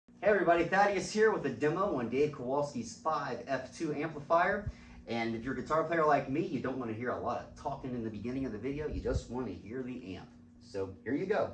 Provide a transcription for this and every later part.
Hey everybody, Thaddeus here with a demo on Dave Kowalski's 5F2 amplifier. And if you're a guitar player like me, you don't want to hear a lot of talking in the beginning of the video, you just want to hear the amp. So here you go.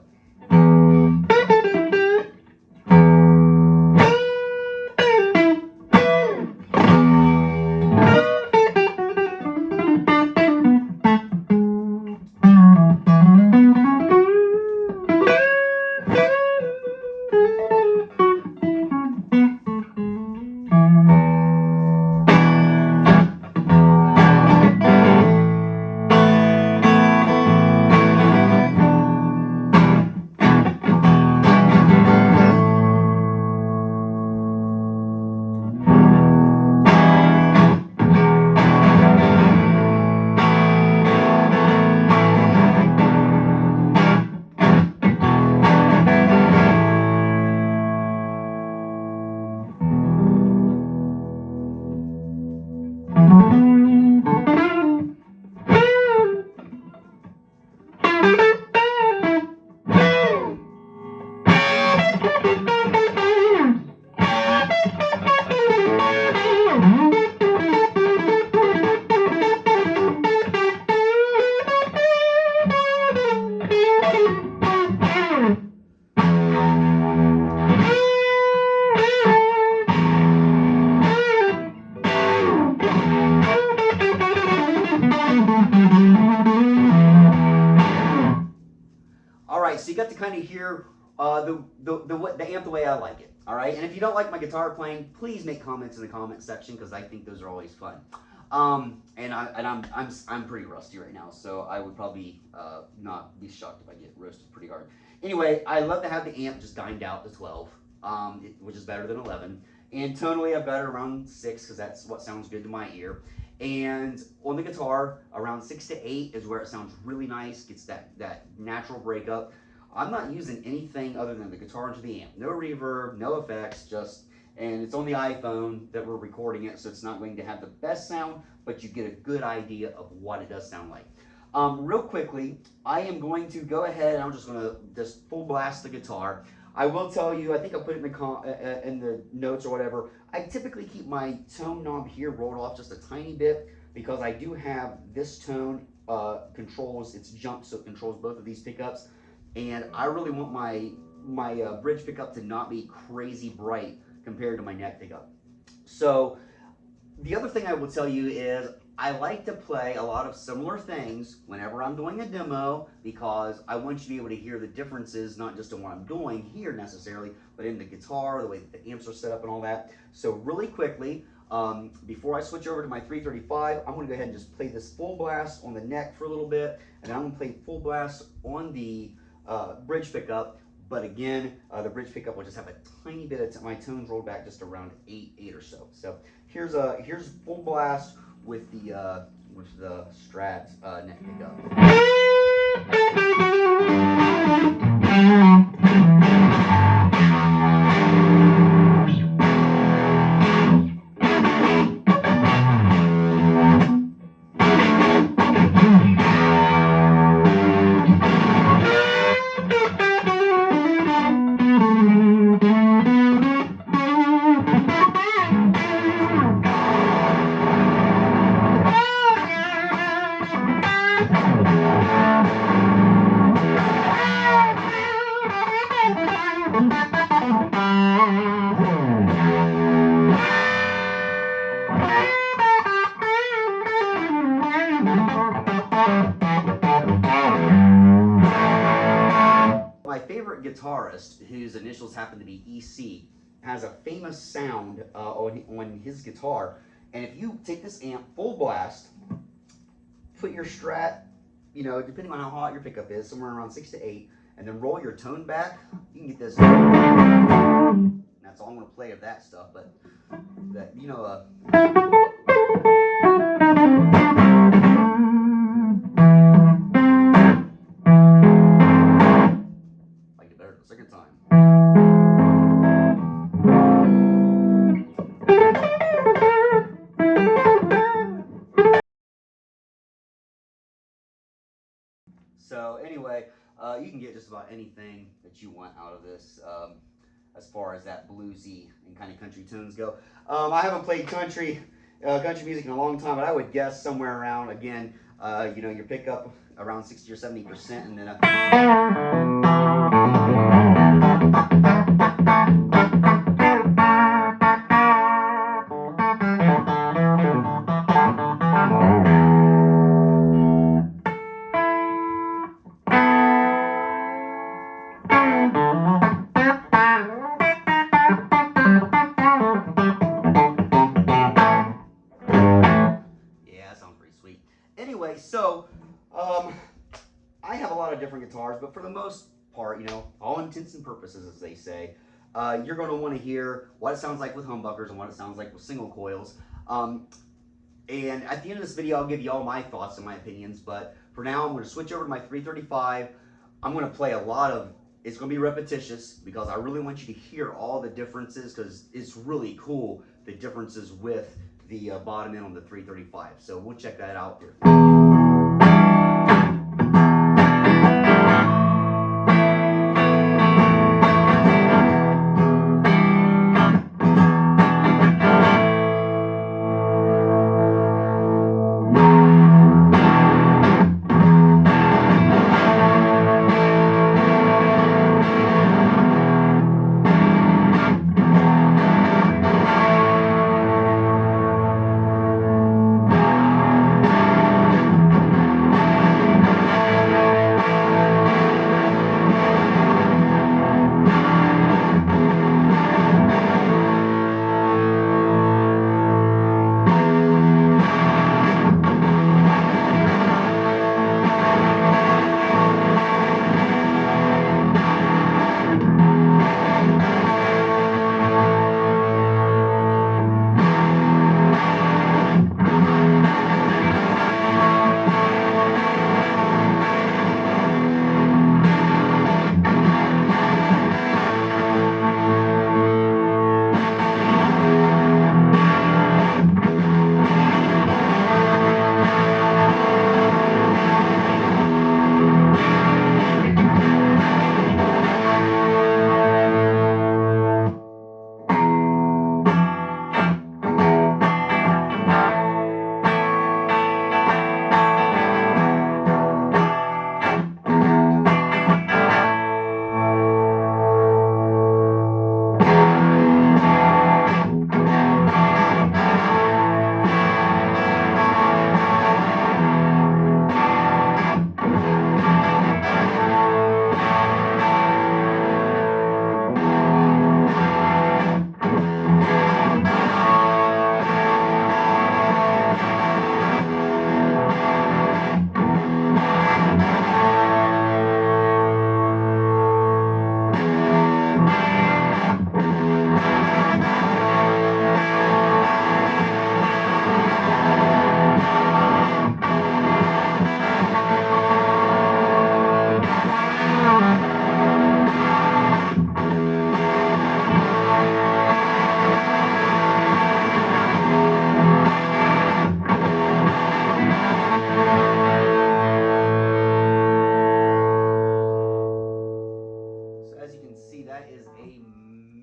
All right, so you got to kind of hear the amp the way I like it. All right, and if you don't like my guitar playing, please make comments in the comment section because I think those are always fun. I'm pretty rusty right now, so I would probably not be shocked if I get roasted pretty hard. Anyway, I love to have the amp just dined out to 12, which is better than 11. And tonally, I've got it around 6 because that's what sounds good to my ear. And on the guitar, around 6 to 8 is where it sounds really nice, gets that natural breakup. I'm not using anything other than the guitar into the amp. No reverb, no effects, and it's on the iPhone that we're recording it, so it's not going to have the best sound, but you get a good idea of what it does sound like. Real quickly, I am going to go ahead and I'm just going to just full blast the guitar. I will tell you, I think I put it in the notes or whatever, I typically keep my tone knob here rolled off just a tiny bit because I do have this tone controls, it's jump, so it controls both of these pickups. And I really want my bridge pickup to not be crazy bright compared to my neck pickup. So the other thing I will tell you is I like to play a lot of similar things whenever I'm doing a demo because I want you to be able to hear the differences, not just in what I'm doing here necessarily, but in the guitar, the way that the amps are set up and all that. So really quickly, before I switch over to my 335, I'm gonna go ahead and just play this full blast on the neck for a little bit, and then I'm gonna play full blast on the bridge pickup. But again, the bridge pickup will just have a tiny bit of my tones rolled back just around 8 or so. So here's full blast with the Strat neck pickup. My favorite guitarist, whose initials happen to be EC, has a famous sound on his guitar. And if you take this amp full blast, put your Strat, depending on how hot your pickup is, somewhere around 6 to 8, and then roll your tone back, you can get this. That's all I'm going to play of that stuff, but that, I get better the second time. So anyway, you can get just about anything that you want out of this. as far as that bluesy and kind of country tunes go. I haven't played country music in a long time, but I would guess somewhere around, again, you know, your pickup around 60 or 70%, and then yeah, that sounds pretty sweet. Anyway, so I have a lot of different guitars, but for the most part, you know, all intents and purposes, as they say, you're going to want to hear what it sounds like with humbuckers and what it sounds like with single coils. And at the end of this video, I'll give you all my thoughts and my opinions, but for now, I'm going to switch over to my 335. I'm going to play a lot of, it's going to be repetitious because I really want you to hear all the differences, because it's really cool, the differences with the bottom end on the 335. So we'll check that out here.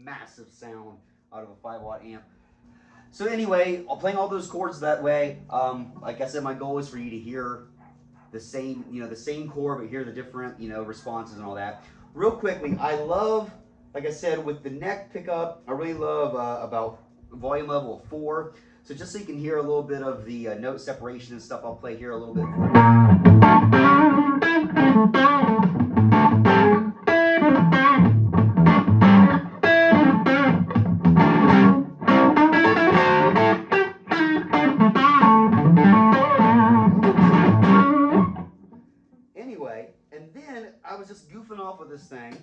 Massive sound out of a 5-watt amp. So anyway, playing all those chords that way, like I said, my goal is for you to hear the same, you know, the same chord, but hear the different, you know, responses and all that. Real quickly, I love, like I said, with the neck pickup, I really love about volume level of 4. So just so you can hear a little bit of the note separation and stuff, I'll play here a little bit. Anyway, and then I was just goofing off with this thing.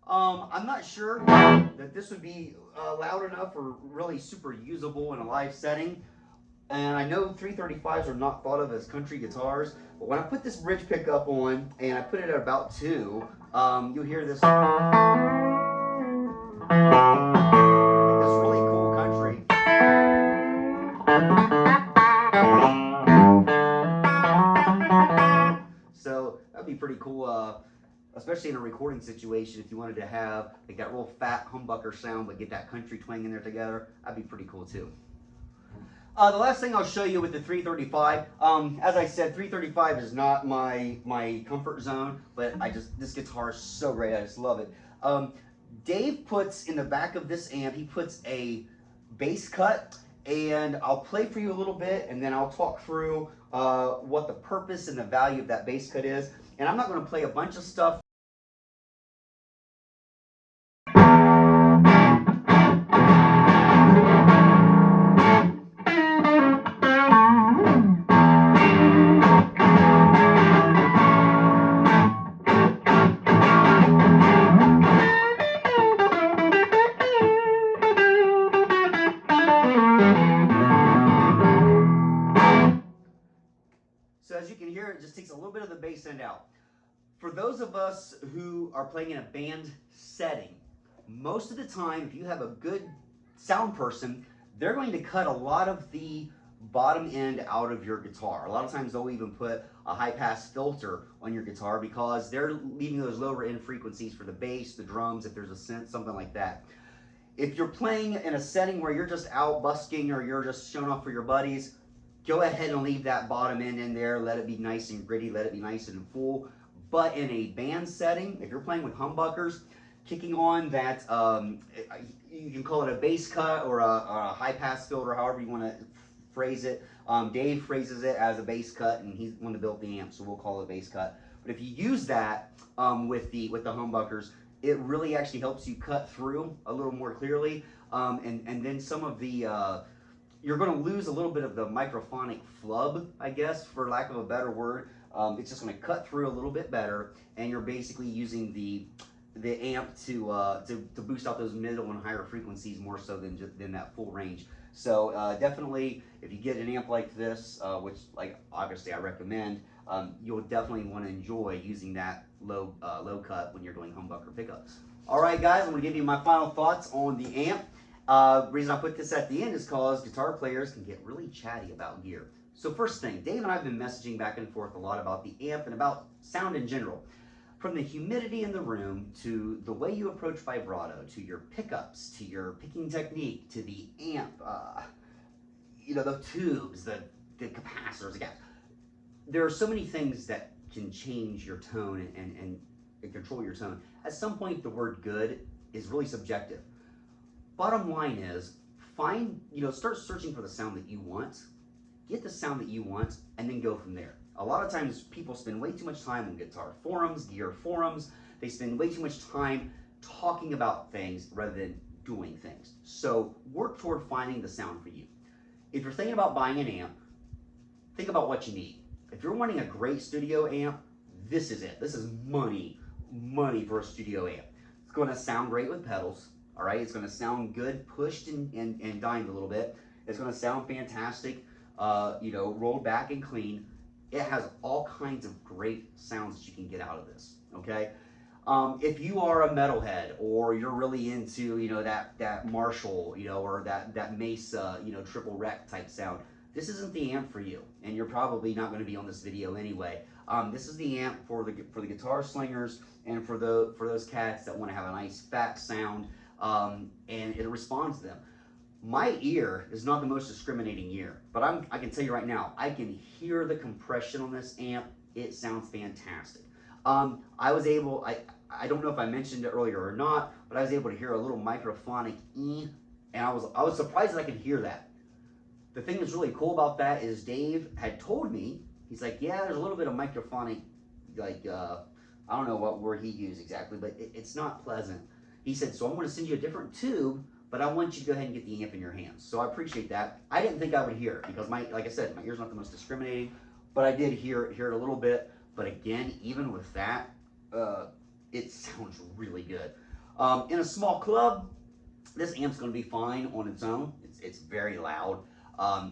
I'm not sure that this would be loud enough or really super usable in a live setting. And I know 335s are not thought of as country guitars, but when I put this bridge pickup on and I put it at about 2, you'll hear this. Like this really cool country. So that'd be pretty cool, especially in a recording recording situation, if you wanted to have like that real fat humbucker sound, but get that country twang in there together, that'd be pretty cool too. The last thing I'll show you with the 335, as I said, 335 is not my comfort zone, but this guitar is so great, I just love it. Dave puts in the back of this amp, he puts a bass cut, and I'll play for you a little bit, and then I'll talk through what the purpose and the value of that bass cut is. And I'm not going to play a bunch of stuff. So as you can hear, it just takes a little bit of the bass end out. For those of us who are playing in a band setting, most of the time, if you have a good sound person, they're going to cut a lot of the bottom end out of your guitar. A lot of times they'll even put a high pass filter on your guitar because they're leaving those lower end frequencies for the bass, the drums, if there's a synth, something like that. If you're playing in a setting where you're just out busking or you're just showing off for your buddies, go ahead and leave that bottom end in there. Let it be nice and gritty. Let it be nice and full. But in a band setting, if you're playing with humbuckers, kicking on that, you can call it a bass cut or a high pass filter, however you want to phrase it. Dave phrases it as a bass cut, and he's the one that built the amp, so we'll call it a bass cut. But if you use that with the humbuckers, it really actually helps you cut through a little more clearly, and then some of the you're going to lose a little bit of the microphonic flub, I guess, for lack of a better word. It's just going to cut through a little bit better, and you're basically using the amp to boost out those middle and higher frequencies more so than that full range. So definitely, if you get an amp like this, which like obviously I recommend, you'll definitely want to enjoy using that low cut when you're doing humbucker pickups. All right, guys, I'm going to give you my final thoughts on the amp. The reason I put this at the end is because guitar players can get really chatty about gear. So first thing, Dave and I have been messaging back and forth a lot about the amp and about sound in general. From the humidity in the room, to the way you approach vibrato, to your pickups, to your picking technique, to the amp, the tubes, the capacitors, the gaps. There are so many things that can change your tone and control your tone. At some point, the word good is really subjective. Bottom line is, start searching for the sound that you want, get the sound that you want, and then go from there. A lot of times people spend way too much time on guitar forums, gear forums. They spend way too much time talking about things rather than doing things. So work toward finding the sound for you. If you're thinking about buying an amp, think about what you need. If you're wanting a great studio amp, this is it. This is money for a studio amp. It's going to sound great with pedals. All right, it's going to sound good, pushed and dimed a little bit. It's going to sound fantastic, rolled back and clean. It has all kinds of great sounds that you can get out of this, okay? If you are a metalhead or you're really into, that Marshall, or that Mesa, triple rec type sound, this isn't the amp for you, and you're probably not going to be on this video anyway. This is the amp for the guitar slingers and for those cats that want to have a nice fat sound. And it responds to them. My ear is not the most discriminating ear, but I can tell you right now, I can hear the compression on this amp. It sounds fantastic. I was able, I don't know if I mentioned it earlier or not, but I was able to hear a little microphonic E, and I was surprised that I could hear that. The thing that's really cool about that is Dave had told me, he's like, yeah, there's a little bit of microphonic, I don't know what word he used exactly, but it's not pleasant. He said, so I'm going to send you a different tube, but I want you to go ahead and get the amp in your hands. So I appreciate that. I didn't think I would hear it because like I said, my ear's not the most discriminating, but I did hear it a little bit. But again, even with that, it sounds really good. In a small club, this amp's going to be fine on its own. It's very loud.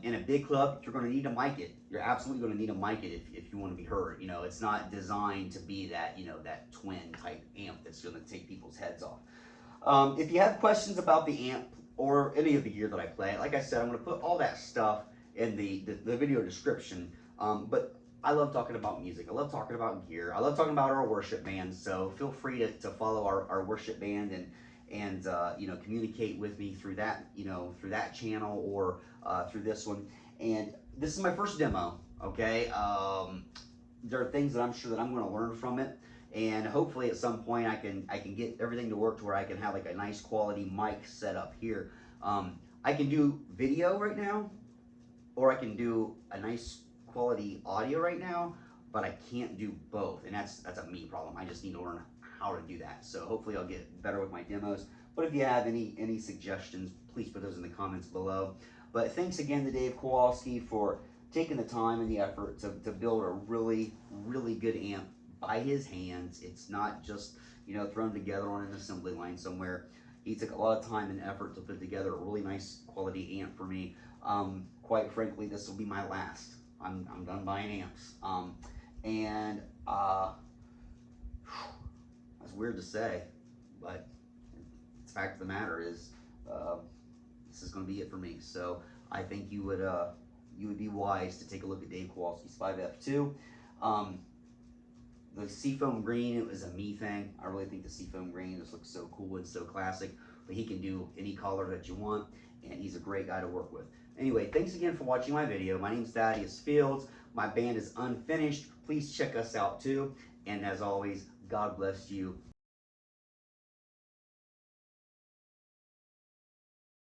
In a big club, you're going to need to mic it. You're absolutely going to need to mic it if you want to be heard. It's not designed to be that, that twin type amp that's going to take people's heads off. If you have questions about the amp or any of the gear that I play, like I said, I'm going to put all that stuff in the video description. But I love talking about music. I love talking about gear. I love talking about our worship band. So feel free to follow our worship band and you know, communicate with me through that, you know, through that channel or through this one. And this is my first demo. Okay. There are things that I'm sure that I'm going to learn from it, and hopefully at some point I can get everything to work to where I can have like a nice quality mic set up here. I can do video right now, or I can do a nice quality audio right now, but I can't do both, and that's a me problem. I just need to learn how to do that. So hopefully I'll get better with my demos. But if you have any suggestions, please put those in the comments below. But thanks again to Dave Kowalski for taking the time and the effort to build a really good amp by his hands. It's not just, you know, thrown together on an assembly line somewhere. He took a lot of time and effort to put together a really nice quality amp for me. Quite frankly, this will be my last. I'm done buying amps. That's weird to say, but the fact of the matter is, this is going to be it for me. So I think you would be wise to take a look at Dave Kowalski's 5F2. The seafoam green, it was a me thing. I really think the seafoam green just looks so cool and so classic, but he can do any color that you want, and he's a great guy to work with. Anyway, thanks again for watching my video. My name is Thaddeus Fields. My band is Unfinished. Please check us out too. And as always, God bless you.